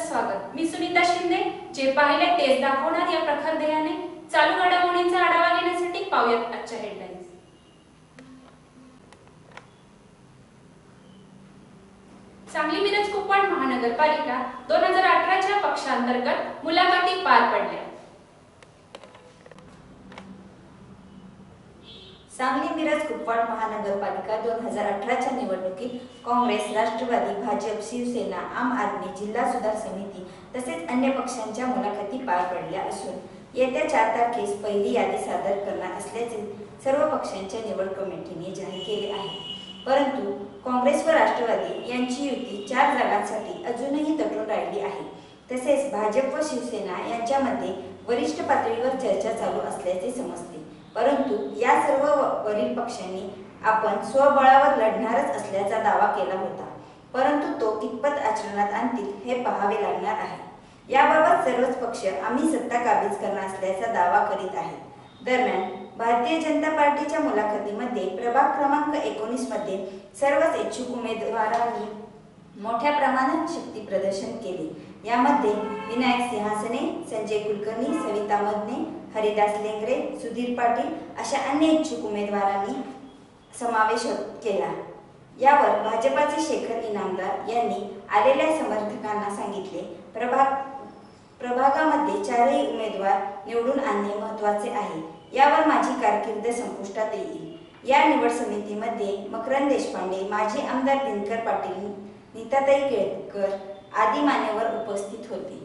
स्वागत। मी सुनीता शिंदे। जे पाहिले तेच दाखवणार या प्रखर ध्येयाने चालू घडामोडींचा आढावा घेण्यासाठी पाहूयात आजच्या हेडलाईन्स। सांगली मिरज कुपवाड महानगरपालिका 2018च्या पक्षांतर्गत मुलाखती पार पडल्या। सांगली मिरज कुपवाड महानगरपालिका 2018च्या निवडणुकीत काँग्रेस, राष्ट्रवादी, भाजप, शिवसेना, आम आदमी, जिल्हा सुधार समिती तसेच अन्य पक्षांच्या मुलाखती पार पडल्या असून येत्या 4 तारखेस पहिली यादी सादर करणार असल्याचे सर्व पक्षांच्या निवड कमिटीने जाहीर केले आहे। परंतु काँग्रेस व राष्ट्रवादी यांची युती 4 जागांसाठी अजूनही तटून राहिली आहे। तसेच भाजप व शिवसेना यांच्यामध्ये वरिष्ठ पातळीवर चर्चा चालू असल्याचे समजते। परंतु या सर्व वरील पक्षांनी आपण स्वबळावर लढणारच असल्याचा दावा केला होता, परंतु तो कितपत आचरणात आणतील हे पाहावे लागणार आहे। याबाबत सर्वच पक्ष आम्ही सत्ता काबीज करणार असल्याचा दावा करीत आहेत। दरम्यान भारतीय जनता पार्टीच्या मुलाखतीमध्ये प्रभाग क्रमांक 19 मध्ये सर्वच इच्छुक उमेदवारांनी मोठ्या प्रमाणात शक्ती प्रदर्शन केले। यामध्ये विनायक सिंहासने, संजय कुलकर्णी, सविता मदने, हरिदास लेंगरे, सुधीर पाटील अशा अन्य इच्छुक उमेदवारांनी समावेश केला। यावर भाजपाचे शेखर इनामदार यांनी आलेल्या समर्थकांना सांगितले, प्रभागामध्ये 4ही उमेदवार निवडून आणणे महत्त्वाचे आहे। यावर माझी कारकीर्द संपुष्टात येईल। या निवड समितीमध्ये मकरंद देशपांडे, माजी आमदार दिनकर पाटील, नीताताई केळकर आदी मान्यवर उपस्थित होते।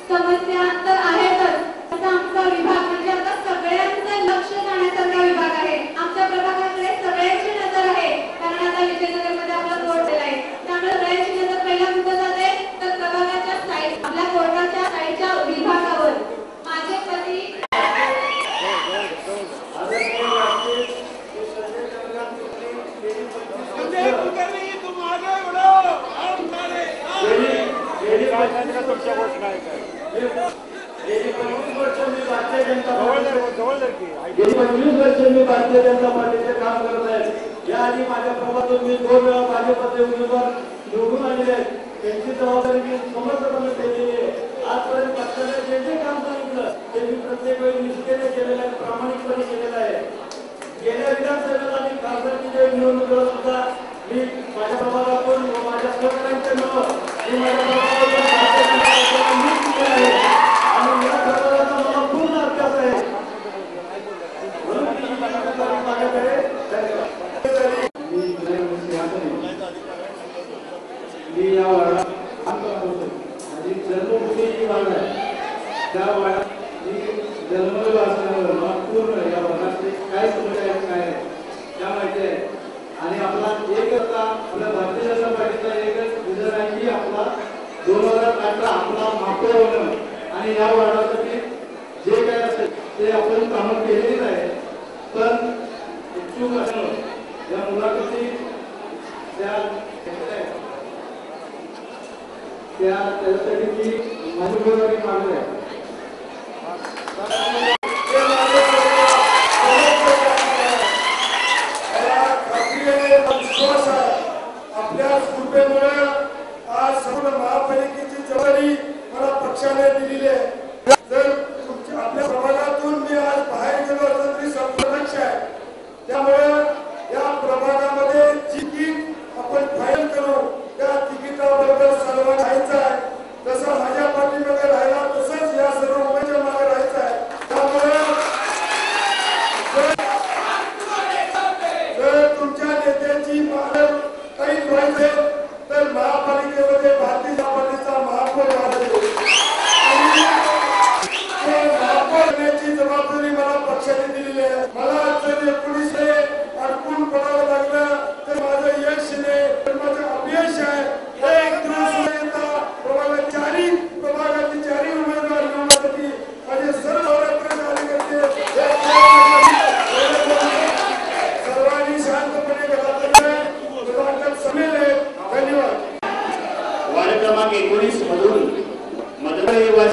समस्या तर आहेतच, आता आमचा विभाग म्हणजे आता सगळ्यांचं लक्ष जाण्यासारखा विभाग आहे। आमच्या प्रभागाकडे सगळ्यांची नजर आहे, कारण आता विजयनगरमध्ये आपला कोर्ट आहे, त्यामुळे सगळ्यांची नजर पहिला कुठे जाते तर प्रभागाच्या साईड, आपल्या कोर्टाच्या साईडच्या विभागावर। माझे पती भारतीय जनता पार्टीचे काम करत आहे। याआधी माझ्या प्रभागातून मी 2 वेळा भाजपचे उमेदवार निवडून आलेले आहेत। त्यांची जबाबदारी मी समर्थपणे केलेली आहे। आजपर्यंत पक्षाने जे जे काम सांगितलं ते मी प्रत्येक वेळी निष्ठेने केलेलं आहे, प्रामाणिकपणे केलेलं आहे। गेल्या विधानसभेला आणि खासदारकीच्या निवडणुकीला सुद्धा मी माझ्या प्रभागातून व माझ्या सहकाऱ्यांच्या मिळून मी माझ्या प्रभागातून आहे आणि या प्रभागाचा मला पूर्ण अभ्यास आहे। मी या वाड्यात आणि जन्मभूमी जी वाडा आहे त्या वाड्यात मी जन्मलेलो असल्यामुळे मला पूर्ण या भागातले काय समस्या आहेत काय त्या माहिती आहे। आणि आपला एक होता आपल्या भारतीय जनता पार्टीचा एकच विजन आहे की आपला 2018 आपला महापौर होणं आणि या वार्डासाठी जे काय असेल ते आपण कामं केलेलीच आहे। पण इच्छुक असणं या मुलाखती त्यासाठी मी माझी उमेदवारी मागली आहे। आपल्या कृपेमुळे आज संपूर्ण महापालिकेची जबाबदारी मला पक्षाने दिलेली आहे। जर आपल्या प्रभागातून मी आज बाहेर गेलो असतो तरी संपूर्ण लक्ष आहे। त्यामुळे या प्रभागामध्ये तिकीट आपण फाईल करू, त्या तिकिटाबरोबर सर्वांना राहायचं आहे। जसं माझ्या पाठीमध्ये राहिला तसंच या सर्व उमेदवारांच्या मागे राहायचं आहे। त्यामुळे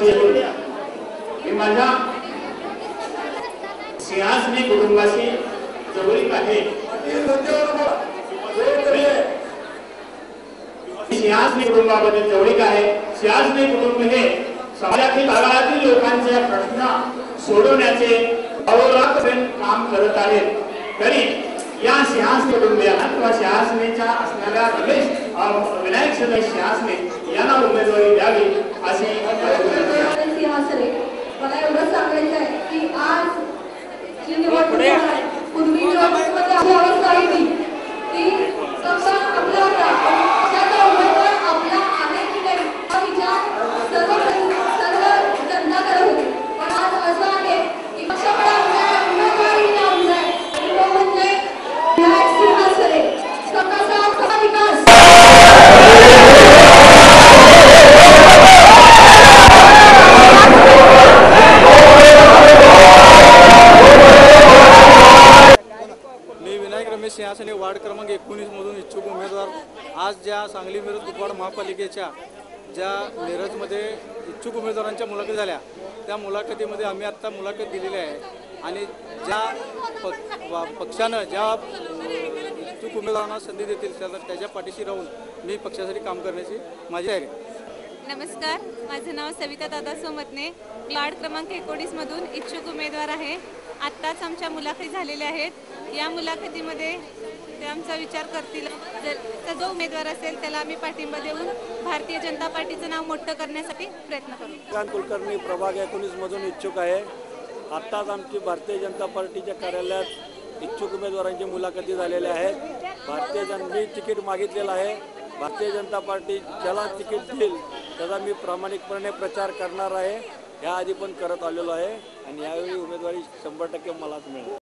कुटुंबाची मी माझ्या सिंहासनी कुटुंबाशी जवळीक आहे. सिंहासनी कुटुंबाबद्दल जवळीक आहे. सिंहासनी कुटुंब हे समाजातील तळागाळातील लोकांचे प्रश्न सोडवण्याचे अहोरात्र काम करत आहेत. तरी या सिंहासनी कुटुंबियांना किंवा सिंहासनीच्या असणाऱ्या रमेश विनायक सदस्य सिंहासने यांना उमेदवारी द्यावी अशी सिंहासने मला एवढं सांगायचं आहे की आज जी निवडणूक आहे, पूर्वी निवडणुकीमध्ये आपली अवस्था होती ती फक्त आपला होता, पक्षाचा उमेदवार आपला आहे की नाही हा विचार सर्व जनता करत होती. पण आज असं आहे की पक्षाकडे उमेदवारी नाव आहे आणि तो म्हणजे विनायक सिंहासने. सबका साथ सबका विकास. मी विनायक रमेश सिंहासने वार्ड क्रमांक 19 मधून इच्छुक उमेदवार. आज ज्या सांगली मिरज कुपवाड महापालिकेच्या ज्या मिरजमध्ये इच्छुक उमेदवारांच्या मुलाखती झाल्या त्या मुलाखतीमध्ये आम्ही आत्ता मुलाखत दिलेली आहे आणि ज्या पक्षानं ज्या इच्छुक उमेदवारांना संधी देतील त्याच्या पाठीशी राहून मी पक्षासाठी काम करण्याची माझी तयारी आहे. नमस्कार, माझं नाव सविता दादा सोमतने. मी वार्ड क्रमांक 19 मधून इच्छुक उमेदवार आहे. आत्ताच आमच्या मुलाखती झालेल्या आहेत. या मुलाखतीमध्ये ते आमचा विचार करतील. जर जो उमेदवार असेल त्याला आम्ही पाठिंबा देऊन भारतीय जनता पार्टीचं नाव मोठं करण्यासाठी प्रयत्न करू. श्रीकांत कुलकर्णी प्रभाग 19 मधून इच्छुक आहे. आत्ताच आमची भारतीय जनता पार्टीच्या कार्यालयात इच्छुक उमेदवारांची मुलाखती झालेल्या आहेत. मी तिकीट मागितलेलं आहे. भारतीय जनता पार्टी ज्याला तिकीट देईल त्याचा मी प्रामाणिकपणे प्रचार करणार आहे. याआधी पण करत आलेलो आहे आणि यावेळी उमेदवारी 100% मलाच मिळेल.